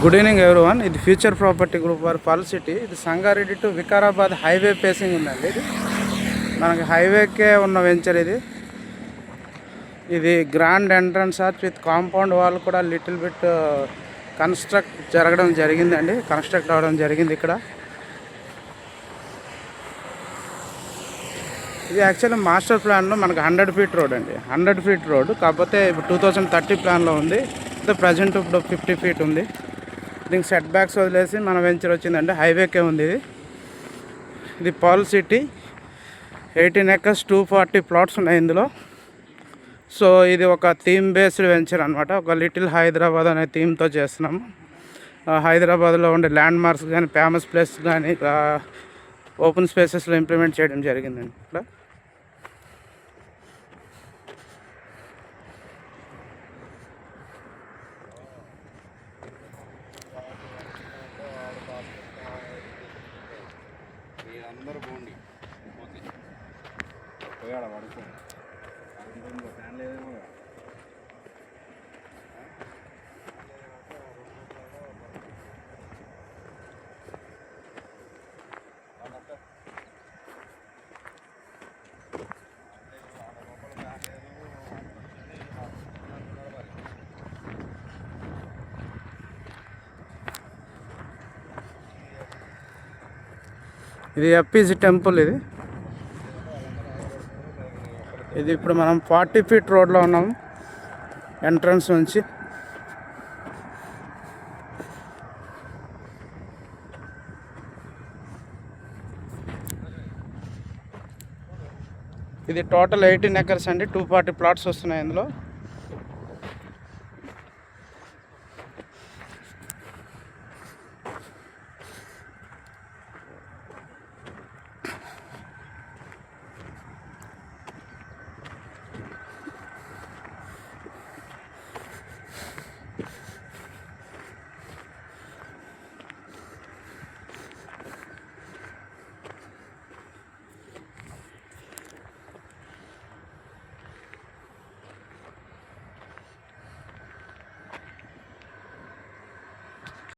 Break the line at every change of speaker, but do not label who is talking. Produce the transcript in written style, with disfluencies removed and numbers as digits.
Good evening everyone. ఇది future property group వారి pearl city. ఇది Sangareddy to Vikarabad highway facing ఉందండి. ఇది మనకి హైవేకే ఉన్న వెంచర్. ఇది grand entrance arch with compound wall కూడా లిటిల్ బిట్ కన్స్ట్రక్ట్ అవడం జరిగింది ఇక్కడ. ఇది యాక్చువల్లీ మాస్టర్ ప్లాన్లో మనకు 100 ఫీట్ రోడ్ అండి. 100 ఫీట్ రోడ్ కాకపోతే ఇప్పుడు 2030 ప్లాన్లో ఉంది. ప్రజెంట్ ఇప్పుడు 50 ఫీట్ ఉంది. దీనికి సెట్ బ్యాక్స్ వదిలేసి మన వెంచర్ వచ్చిందండి. హైవేకే ఉంది. ఇది పర్ల్ సిటీ. 18 acres 240 ప్లాట్స్ ఉన్నాయి ఇందులో. సో ఇది ఒక థీమ్ బేస్డ్ వెంచర్ అనమాట. ఒక లిటిల్ హైదరాబాద్ అనే థీమ్తో చేస్తున్నాము. హైదరాబాద్లో ఉండే ల్యాండ్ మార్క్స్ కానీ ఫేమస్ ప్లేస్ కానీ ఓపెన్ స్పేసెస్లో ఇంప్లిమెంట్ చేయడం జరిగిందండి ఇక్కడ.
అందరూ పోండి పోయాడ పడుకో ఫ్యాన్ లేదేమో.
ఇది ఎఫ్ఈజీ టెంపుల్. ఇది ఇప్పుడు మనం 40 ఫీట్ రోడ్లో ఉన్నాము ఎంట్రన్స్ నుంచి. ఇది టోటల్ 18 acres అండి. 240 ప్లాట్స్ వస్తున్నాయి ఇందులో.